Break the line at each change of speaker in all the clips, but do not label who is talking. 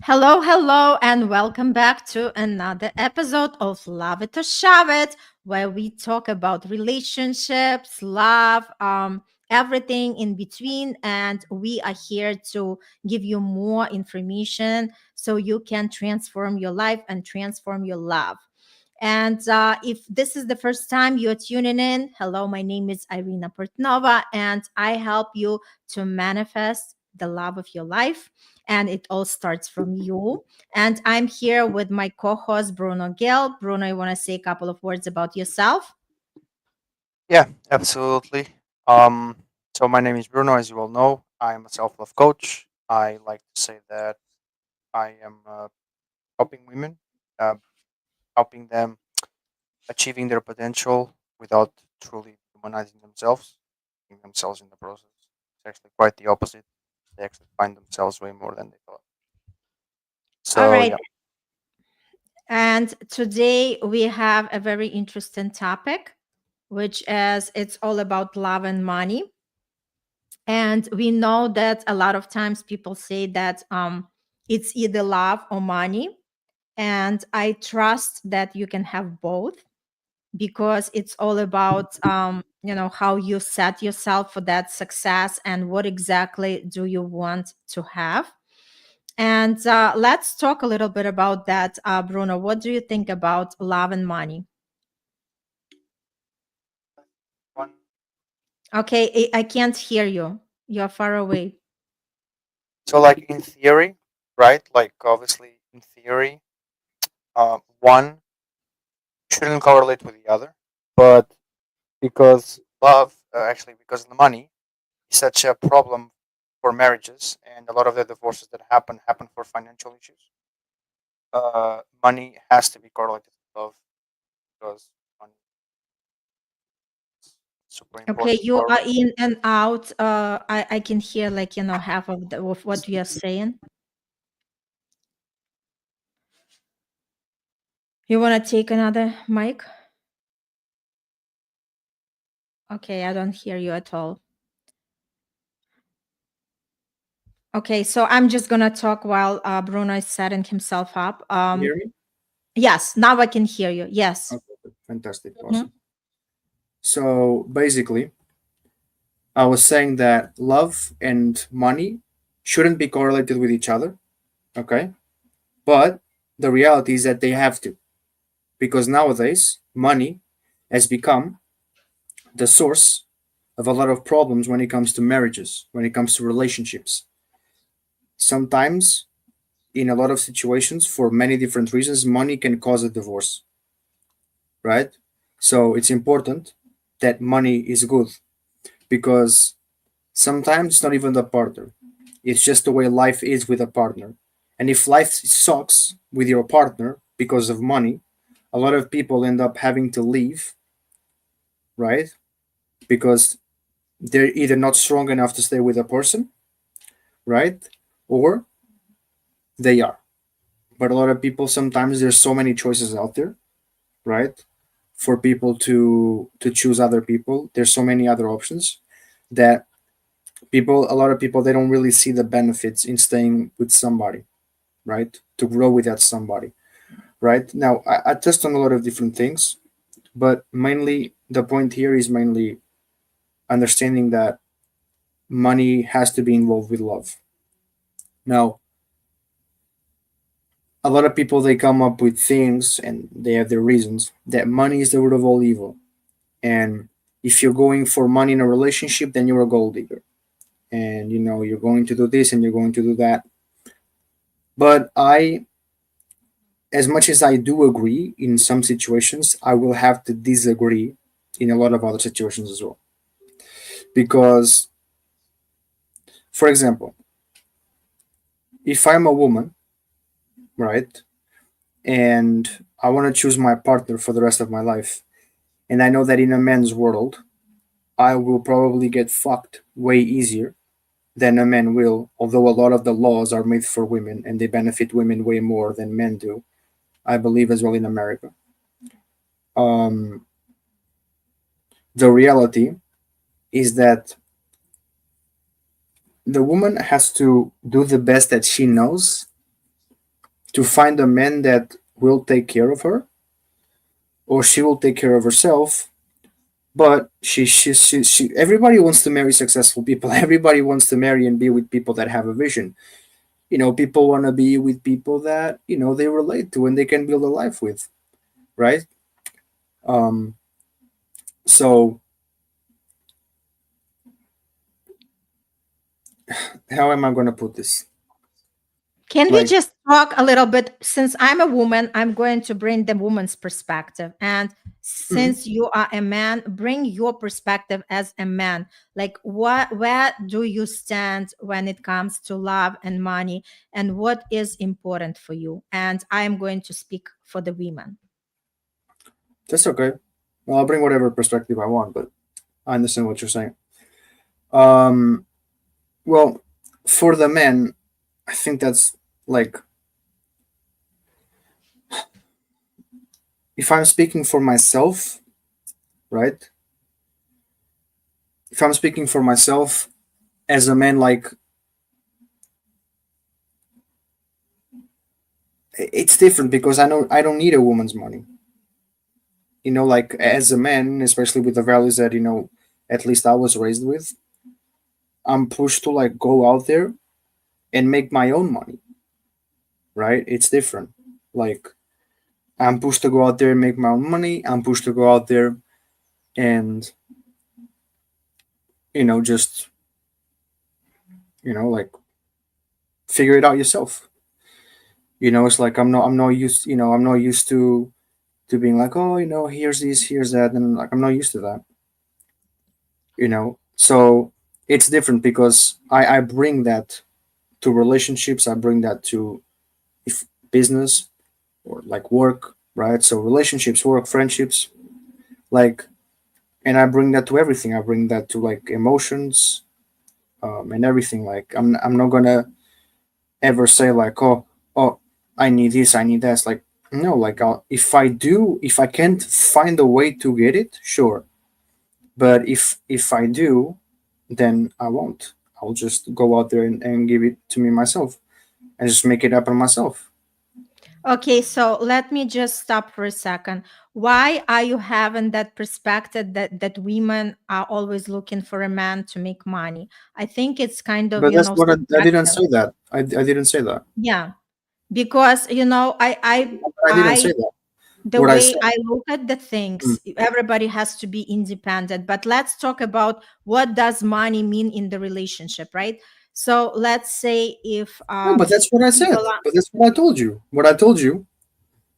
Hello, hello, and welcome back to another episode of Love It or Shove It, where we talk about relationships, love, everything in between. And we are here to give you more information so you can transform your life and transform your love. And if this is the first time you're tuning in, hello, my name is Irina Portnova, and I help you to manifest the love of your life. And it all starts from you. And I'm here with my co host, Bruno Gil. Bruno, you want to say a couple of words about yourself?
Yeah, absolutely. Um, so my name is Bruno, as you all know. I'm a self-love coach. I like to say that I am helping women, uh, helping them achieving their potential without truly humanizing themselves, putting themselves in the process. It's actually quite the opposite. They actually find themselves way more than they thought.
All
So
right.
yeah,
And today we have a very interesting topic, which is it's all about love and money. And we know that a lot of times people say that it's either love or money. And I trust that you can have both because it's all about how you set yourself for that success and what exactly do you want to have. And let's talk a little bit about that. Bruno, what do you think about love and money?
one.
Okay, I can't hear you, you're far away.
So like in theory, right? Like obviously in theory, one shouldn't correlate with the other, but because love, actually because of the money, is such a problem for marriages, and a lot of the divorces that happen for financial issues. Money has to be correlated with love because money is super
Okay,
important
you
for.
are in and out. I can hear like half of what you are saying. You want to take another mic? Okay, I don't hear you at all. Okay, so I'm just gonna talk while Bruno is setting himself up.
You hear me?
Yes, now I can hear you. Yes.
Okay, fantastic,
Mhm.
awesome. So basically, I was saying that love and money shouldn't be correlated with each other, okay? But the reality is that they have to, because nowadays money has become the source of a lot of problems when it comes to marriages, when it comes to relationships. Sometimes, in a lot of situations, for many different reasons, money can cause a divorce, right? So it's important that money is good because sometimes it's not even the partner. It's just the way life is with a partner. And if life sucks with your partner because of money, a lot of people end up having to leave, right? Because they're either not strong enough to stay with a person, right? Or they are. But a lot of people, sometimes there's so many choices out there, right? For people to choose other people. There's so many other options that people, a lot of people, they don't really see the benefits in staying with somebody, right? To grow with that somebody, right? Now, I touched on a lot of different things, but mainly the point here is mainly understanding that money has to be involved with love. Now, a lot of people, they come up with things and they have their reasons that money is the root of all evil. And if you're going for money in a relationship, then you're a gold digger. And you're going to do this and you're going to do that. But as much as I do agree in some situations, I will have to disagree in a lot of other situations as well. Because, for example, if I'm a woman, right, and I want to choose my partner for the rest of my life, and I know that in a man's world, I will probably get fucked way easier than a man will, although a lot of the laws are made for women and they benefit women way more than men do, I believe, as well in America. Um, the reality is that the woman has to do the best that she knows to find a man that will take care of her, or she will take care of herself. But everybody wants to marry successful people. Everybody wants to marry and be with people that have a vision. People want to be with people that they relate to and they can build a life with, right? um so how am I going to put this?
Can we
Like,
just talk a little bit? Since I'm a woman, I'm going to bring the woman's perspective. And
mhm,
since you are a man, bring your perspective as a man. Like, where do you stand when it comes to love and money, and what is important for you? And I am going to speak for the women.
that's okay. Well, I'll bring whatever perspective I want, but I understand what you're saying. um well, for the men, I think that's like, if I'm speaking for myself, right? If I'm speaking for myself as a man, like, it's different because I know I don't need a woman's money. Like, as a man, especially with the values that at least I was raised with, I'm pushed to like go out there and make my own money, right? It's different. Like, I'm pushed to go out there and make my own money. I'm pushed to go out there and just like figure it out yourself. It's like I'm not used. I'm not used to being like, oh, here's this, here's that, and like I'm not used to that. So it's different because I bring that to relationships. I bring that to if business or like work, right? So relationships, work, friendships, like, and I bring that to everything. I bring that to like emotions, and everything. Like, I'm not gonna ever say like, oh, I need this, I need that. It's like, no, like, if I can't find a way to get it, sure. But if I do, then I won't. I'll just go out there and give it to me myself and just make it happen myself.
Okay, so let me just stop for a second. Why are you having that perspective that women are always looking for a man to make money? I think it's kind of,
But that's what I didn't
subjective.
say that. I didn't say that.
Yeah, because
I didn't say that.
the
What I
way
said.
I look at the
Mm.
things, everybody has to be independent. But let's talk about what does money mean in the relationship, right? So let's say if
No, but that's what I
you
said.
belong.
But that's what I told you.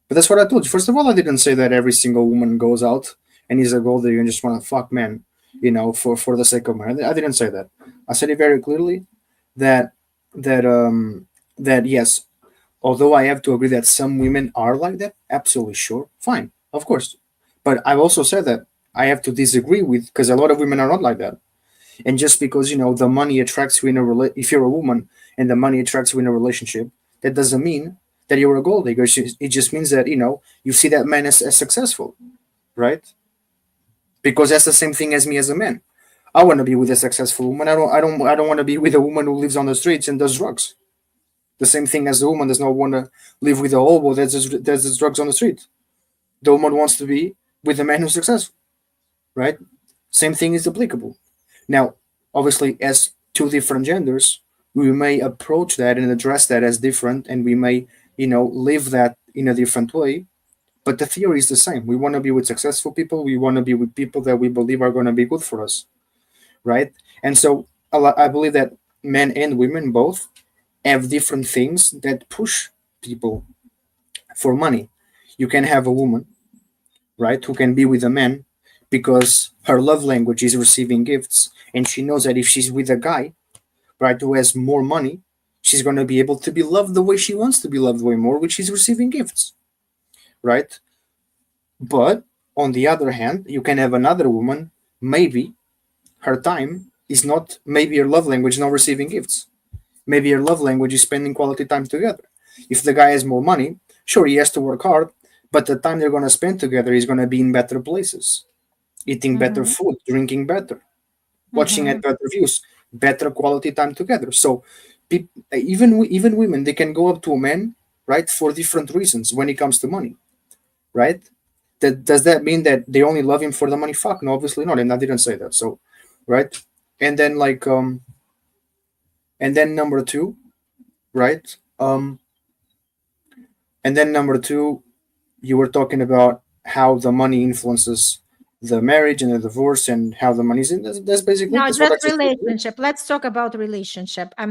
But that's what I told you. First of all, I didn't say that every single woman goes out and is a gold digger and just want to fuck men, for the sake of money. I didn't say that. I said it very clearly that that that yes, although I have to agree that some women are like that, absolutely sure, fine, of course. But I've also said that I have to disagree with because a lot of women are not like that. And just because the money attracts you if you're a woman and the money attracts you in a relationship, that doesn't mean that you're a gold digger. It just means that you see that man as successful, right? Because that's the same thing as me as a man. I want to be with a successful woman. I don't want to be with a woman who lives on the streets and does drugs. The same thing as the woman does not want to live with a hobo that does drugs on the street. The woman wants to be with a man who's successful, right? Same thing is applicable. Now, obviously, as two different genders, we may approach that and address that as different, and we may, live that in a different way. But the theory is the same. We want to be with successful people. We want to be with people that we believe are going to be good for us, right? And so, I believe that men and women both have different things that push people for money. You can have a woman, right, who can be with a man because her love language is receiving gifts, and she knows that if she's with a guy, right, who has more money, she's going to be able to be loved the way she wants to be loved way more, which is receiving gifts, right? But on the other hand, you can have another woman, maybe her time is not, maybe her love language is not receiving gifts. Maybe her love language is spending quality time together. If the guy has more money, sure, he has to work hard, but the time they're going to spend together is going to be in better places, eating better
Mhm,
food, drinking better, watching at
mhm.
better views, better quality time together. So, even women, they can go up to a man right? For different reasons when it comes to money, right? That does that mean that they only love him for the money? Fuck no, obviously not, and I didn't say that. So, right, and then and then number two, right, and then number two, you were talking about how the money influences the marriage and the divorce and how the money's in. That's basically
No,
that's what I
just
just did. Right?
relationship. Let's talk about relationship.
Yeah.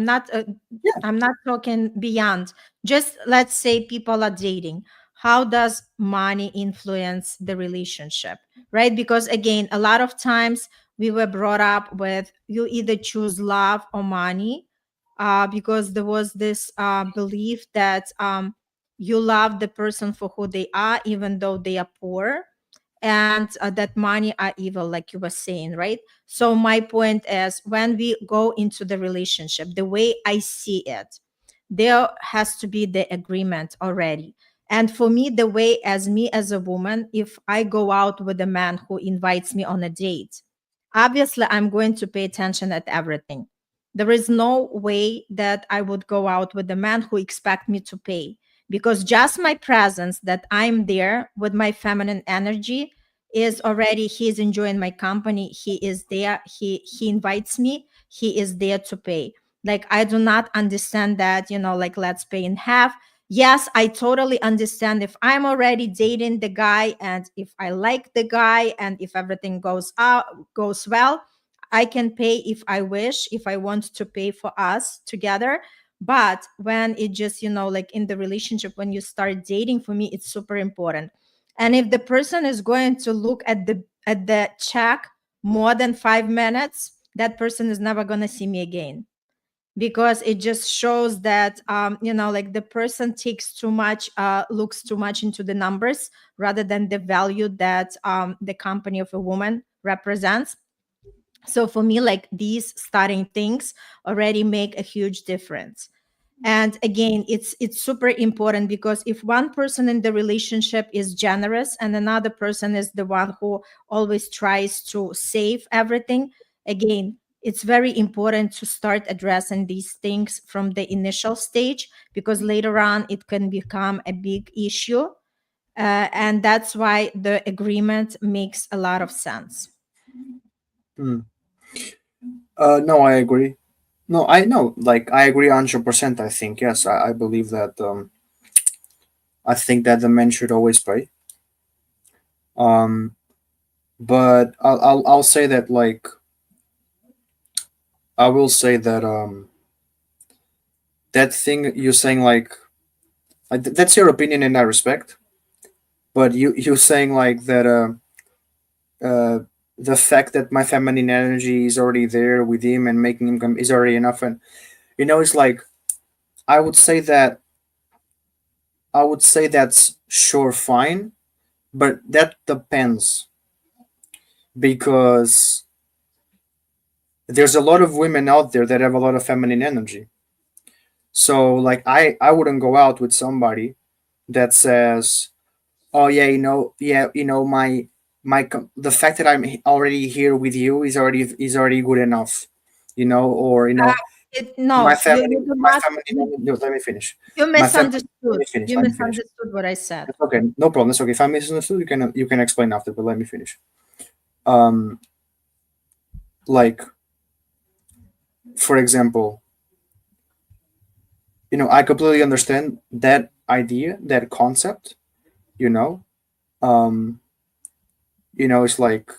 I'm not talking beyond. Just let's say people are dating. How does money influence the relationship? Right? Because again, a lot of times we were brought up with you either choose love or money, because there was this belief that you love the person for who they are, even though they are poor, and that money are evil, like you were saying, right? So my point is, when we go into the relationship, the way I see it, there has to be the agreement already. And for me, the way, as me as a woman, if I go out with a man who invites me on a date, obviously I'm going to pay attention at everything. There is no way that I would go out with a man who expect me to pay, because just my presence, that I'm there with my feminine energy, is already, he's enjoying my company, he is there, he invites me, he is there to pay. Like, I do not understand that, like, let's pay in half. Yes, I totally understand if I'm already dating the guy, and if I like the guy, and if everything goes well, I can pay if I wish, if I want to pay for us together. But when it just, like, in the relationship, when you start dating, for me it's super important. And if the person is going to look at the check more than 5 minutes, that person is never going to see me again, because it just shows that, like, the person takes too much, looks too much into the numbers, rather than the value that the company of a woman represents. So for me, like, these starting things already make a huge difference. And again, it's super important, because if one person in the relationship is generous and another person is the one who always tries to save everything, again, it's very important to start addressing these things from the initial stage, because later on it can become a big issue. And that's why the agreement makes a lot of sense.
Hmm. No, I agree. No, I know. Like, I agree 100%. I think yes. I believe that. I think that the men should always pay. Um, but I'll say that, like, I will say that that thing you're saying, like, that's your opinion and I respect. But you saying like that uh the fact that my feminine energy is already there with him and making him come is already enough, and it's like, I would say that that's sure fine, but that depends, because there's a lot of women out there that have a lot of feminine energy. So, like, I wouldn't go out with somebody that says, "Oh yeah, yeah, the fact that already here with you is already good enough," or
Uh,
my
no, you
feminine
do
my
not.
feminine. No, let me finish.
You
My feminine. Let
misunderstood.
me finish.
You
Let me finish.
misunderstood what I said.
That's okay. No problem. That's okay. If I misunderstood, you can explain after. But let me finish. Um, like, for example, I completely understand that idea, that concept. You know, um, it's like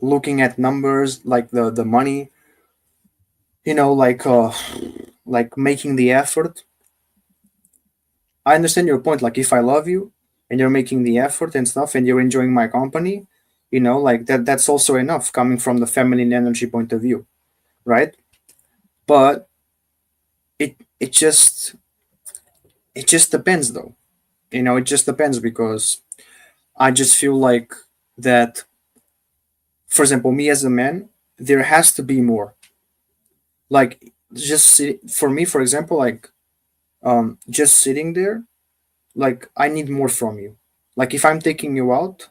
looking at numbers, like the money. Like making the effort. I understand your point. Like, if I love you and you're making the effort and stuff and you're enjoying my company, like that's also enough coming from the feminine energy point of view, right? But it just depends though. It just depends, because I just feel like that, for example, me as a man, there has to be more. Like, for me, for example, like, just sitting there, like, I need more from you. Like, if I'm taking you out,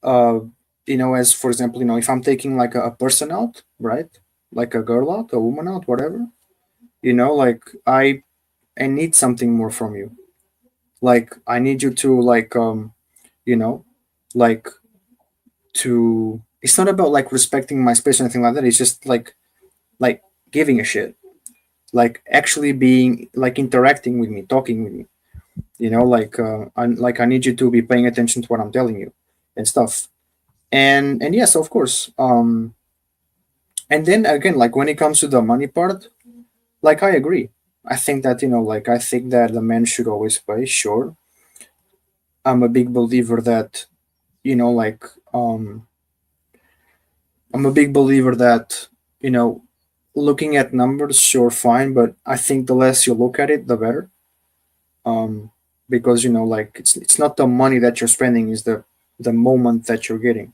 uh as for example, if I'm taking like a person out, right, like a girl out, a woman out, whatever, like, I need something more from you. Like I need you to like you know like to it's not about like respecting my space or anything like that. It's just like giving a shit, like actually being like interacting with me, talking with me, like I need you to be paying attention to what I'm telling you and stuff. And yes, of course. And then again, like when it comes to the money part, like I agree. I think that like I think that the man should always pay. Sure, I'm a big believer that you know like um I'm a big believer that you know looking at numbers, sure, fine, but I think the less you look at it, the better. Um, because like it's not the money that you're spending, is the moment that you're getting,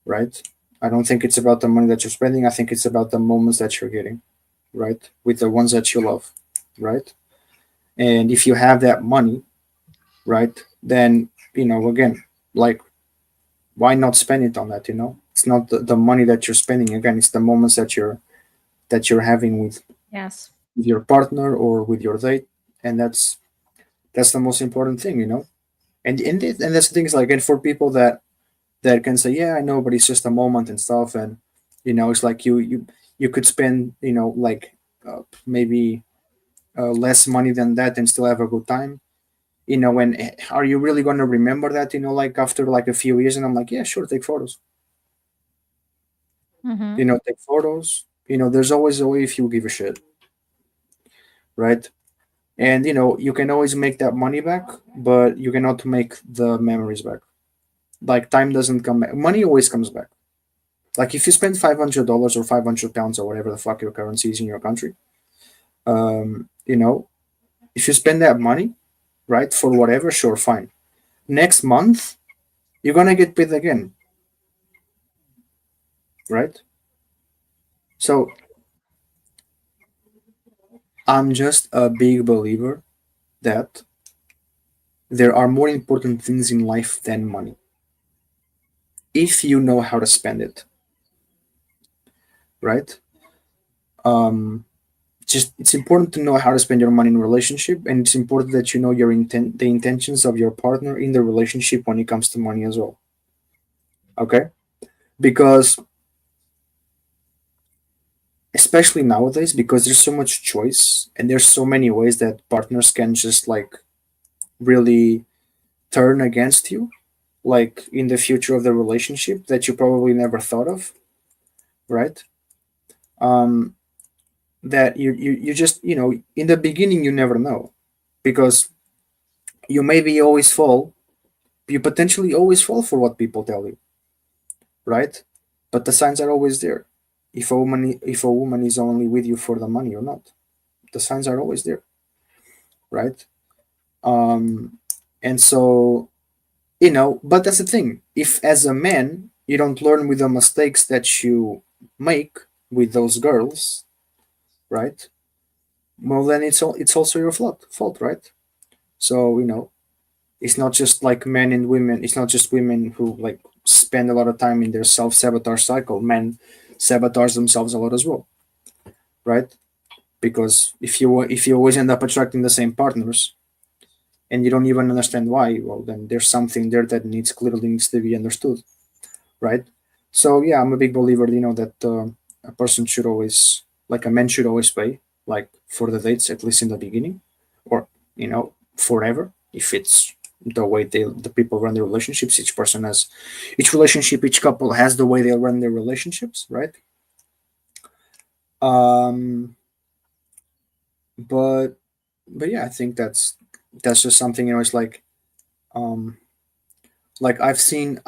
right? I don't think it's about the money that you're spending. I think it's about the moments that you're getting, right? With the ones that you love, right? And if you have that money, right, then again, like why not spend it on that? It's not the money that you're spending. Again, it's the moments that you're having
Yes.
with your partner or with your date, and that's the most important thing, and that's the thing is like, and for people that can say, yeah, I know, but it's just a moment and stuff, and it's like you could spend like maybe less money than that and still have a good time. When are you really going to remember that? Like after like a few years, and I'm like, yeah, sure, take photos.
Mm-hmm.
Take photos. There's always a way if you give a shit, right? And you can always make that money back, but you cannot make the memories back. Like time doesn't come back. Money always comes back. Like if you spend $500 or £500 or whatever the fuck your currency is in your country, um, you know, if you spend that money, right, for whatever, sure, fine. Next month you're gonna get paid again, right? So I'm just a big believer that there are more important things in life than money if you know how to spend it, right? Um, just it's important to know how to spend your money in a relationship, and it's important that you know the intentions of your partner in the relationship when it comes to money as well. Okay, because especially nowadays, because there's so much choice and there's so many ways that partners can just like really turn against you, like in the future of the relationship that you probably never thought of, right? um that you just in the beginning you never know, because you maybe always fall, you potentially always fall for what people tell you, right? But the signs are always there. If a woman is only with you for the money or not, the signs are always there, right? um and so but that's the thing, if as a man you don't learn with the mistakes that you make with those girls, right? Well, then it's also your fault, right? So it's not just like men and women, it's not just women who like spend a lot of time in their self-sabotage cycle. Men sabotage themselves a lot as well, right? Because if you always end up attracting the same partners and you don't even understand why, well, then there's something there that clearly needs to be understood, right? So yeah, I'm a big believer, that a person should always, like a man should always pay, like for the dates, at least in the beginning, or forever, if it's the way the people run their relationships. Each relationship, each couple has the way they run their relationships, right? Um, but but yeah, I think that's just something, it's um like I've seen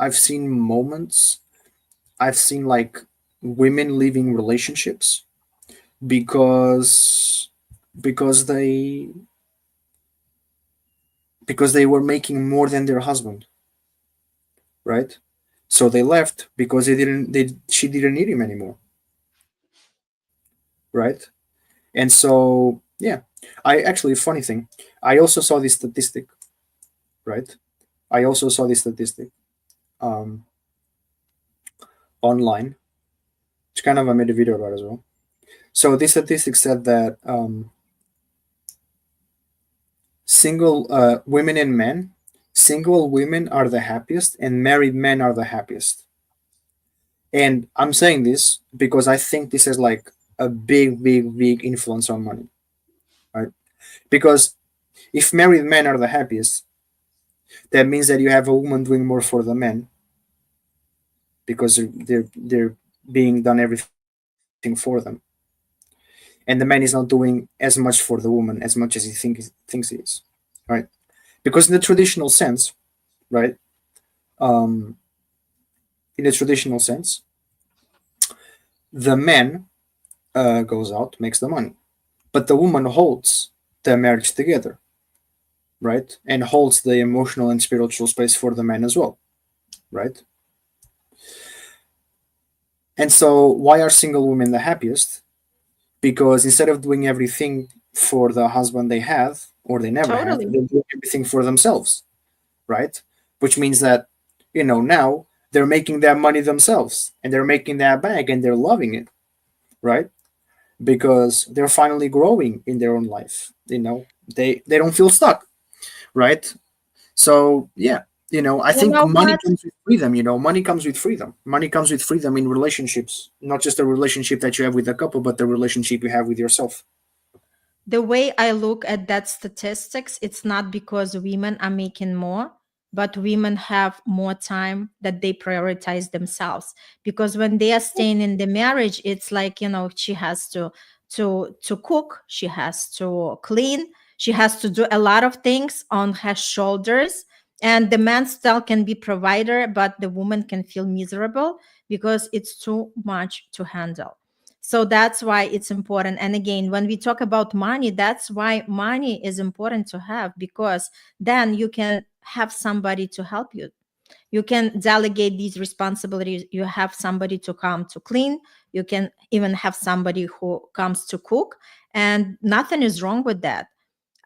moments, I've seen like women leaving relationships because because they because they were making more than their husband, right? So they left because she didn't need him anymore, right? And so yeah, I actually, funny thing, I also saw this statistic, right? I also saw this statistic um online, which kind of I made a video about as well. So this statistic said that single women and men, single women are the happiest and married men are the happiest. And I'm saying this because I think this is like a big influence on money, right? Because if married men are the happiest, that means that you have a woman doing more for the men because they're being done everything for them, and the man is not doing as much for the woman as much as thinks he is, right? Because in the traditional sense, right? Um, in the traditional sense, the man goes out, makes the money, but the woman holds the marriage together, right? And holds the emotional and spiritual space for the man as well, right? And so, why are single women the happiest? Because instead of doing everything for the husband they have or they never had,
Totally.
they're doing everything for themselves, right? Which means that, now they're making that money themselves and they're making that bag and they're loving it, right? Because they're finally growing in their own life. They don't feel stuck, right? So yeah, I
You
think
know
money
what?
comes with freedom. Money comes with freedom. Money comes with freedom in relationships, not just the relationship that you have with a couple, but the relationship you have with yourself.
The way I look at that statistics, it's not because women are making more, but women have more time that they prioritize themselves. Because when they are staying in the marriage, it's like, she has to cook, she has to clean, she has to do a lot of things on her shoulders. And the man still can be provider, but the woman can feel miserable because it's too much to handle. So that's why it's important. And again, when we talk about money, that's why money is important to have, because then you can have somebody to help you. You can delegate these responsibilities. You have somebody to come to clean. You can even have somebody who comes to cook, and nothing is wrong with that.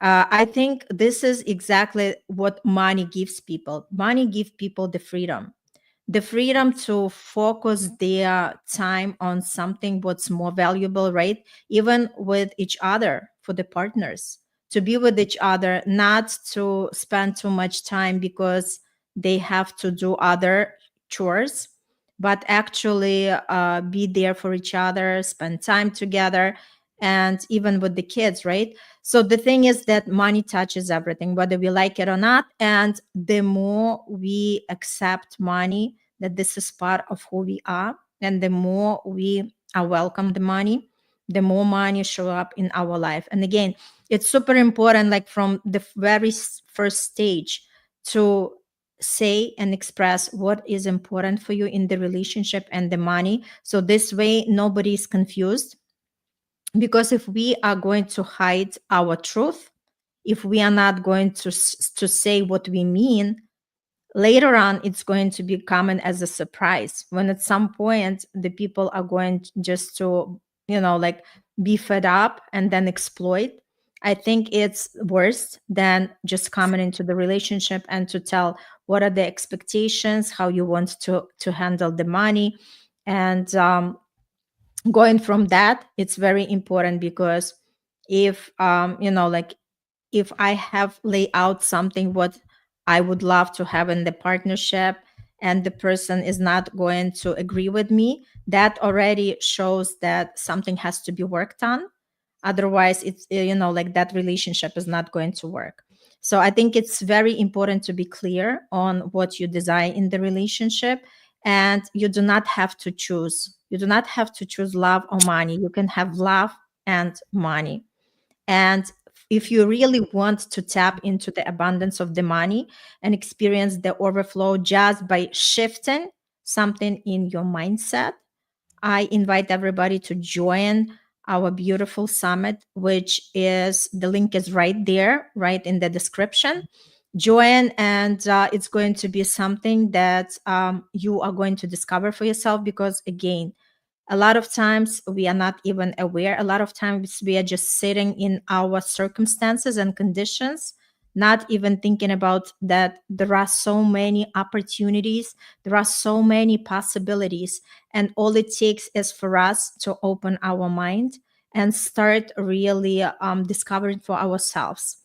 I think this is exactly what money gives people. Money gives people the freedom to focus their time on something what's more valuable, right? Even with each other, for the partners, to be with each other, not to spend too much time because they have to do other chores, but actually be there for each other, spend time together, and even with the kids, right? So the thing is that money touches everything, whether we like it or not. And the more we accept money, that this is part of who we are, and the more we are welcome the money, the more money show up in our life. And again, it's super important, like from the very first stage, to say and express what is important for you in the relationship and the money, so this way nobody is confused. Because if we are going to hide our truth, if we are not going to say what we mean, later on it's going to be coming as a surprise, when at some point the people are going just to, like, be fed up and then exploit. I think it's worse than just coming into the relationship and to tell what are the expectations, how you want to handle the money. And going from that, it's very important, because if like, if I have lay out something what I would love to have in the partnership, and the person is not going to agree with me, that already shows that something has to be worked on. Otherwise, it's, like, that relationship is not going to work. So I think it's very important to be clear on what you desire in the relationship. And you do not have to choose. You do not have to choose love or money. You can have love and money. And if you really want to tap into the abundance of the money and experience the overflow just by shifting something in your mindset, I invite everybody to join our beautiful summit, which is, the link is right there, right in the description. Join, and it's going to be something that you are going to discover for yourself, because again, a lot of times we are not even aware. A lot of times we are just sitting in our circumstances and conditions, not even thinking about that there are so many opportunities, there are so many possibilities. And all it takes is for us to open our mind and start really discovering for ourselves.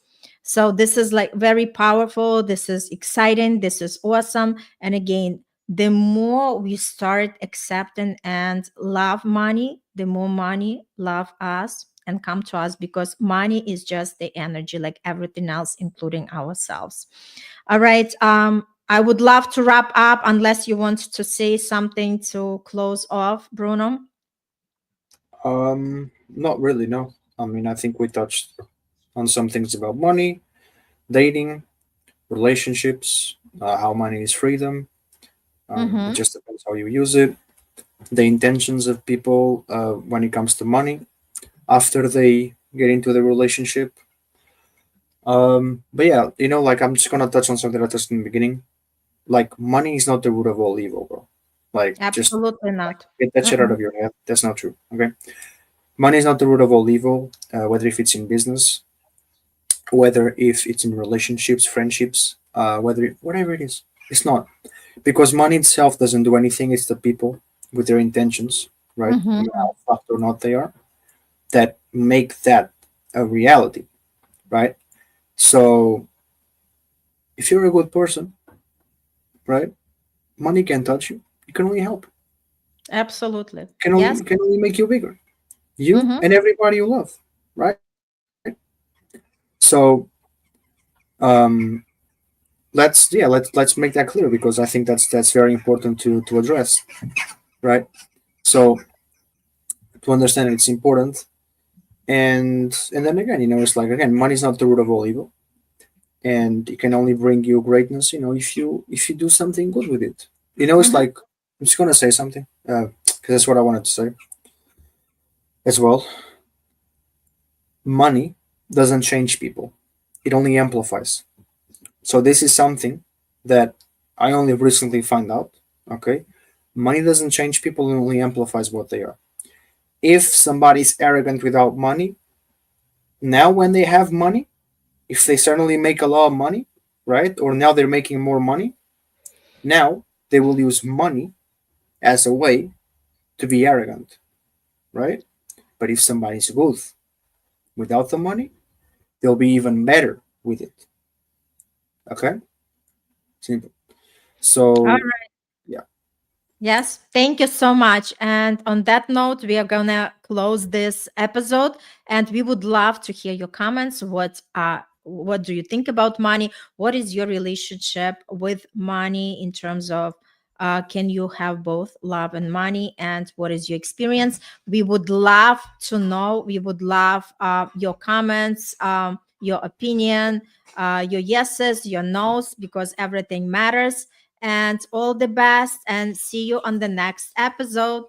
So this is like very powerful. This is exciting. This is awesome. And again, the more we start accepting and love money, the more money love us and come to us, because money is just the energy, like everything else, including ourselves. All right. I would love to wrap up unless you want to say something to close off, Bruno.
Not really, no. I mean, I think we touched on some things about money, dating, relationships, how money is freedom. It
Mm-hmm.
just depends how you use it, the intentions of people when it comes to money after they get into the relationship. But yeah, like I'm just gonna touch on something that I touched in the beginning. Like, money is not the root of all evil, bro. Like, just
Absolutely not.
get that shit out
Mm-mm.
of your head. That's not true. Okay, money is not the root of all evil. Whether if it's in business, whether if it's in relationships, friendships, whatever it is, it's not, because money itself doesn't do anything. It's the people with their intentions, right? No matter
Mm-hmm.
how fucked or not they are, that make that a reality, right? So if you're a good person, right, money can touch you. It can only help.
Absolutely. Yes.
It can only make you bigger. You
Mm-hmm.
and everybody you love, right? So um, let's make that clear, because I think that's very important to address, right? So to understand it's important, and then again, it's like, again, money is not the root of all evil, and it can only bring you greatness, if you do something good with it. It's
Mm-hmm.
like, I'm just gonna say something, because that's what I wanted to say as well. Money doesn't change people; it only amplifies. So this is something that I only recently found out. Okay, money doesn't change people; it only amplifies what they are. If somebody's arrogant without money, now when they have money, if they suddenly make a lot of money, right? Or now they're making more money, now they will use money as a way to be arrogant, right? But if somebody's good without the money, they'll be even better with it. Okay? Simple. So, yeah.
Yes, thank you so much. And on that note, we are gonna close this episode, and we would love to hear your comments. What do you think about money? What is your relationship with money in terms of can you have both love and money? And what is your experience? We would love to know. We would love your comments, your opinion, your yeses, your nos, because everything matters. And all the best, and see you on the next episode.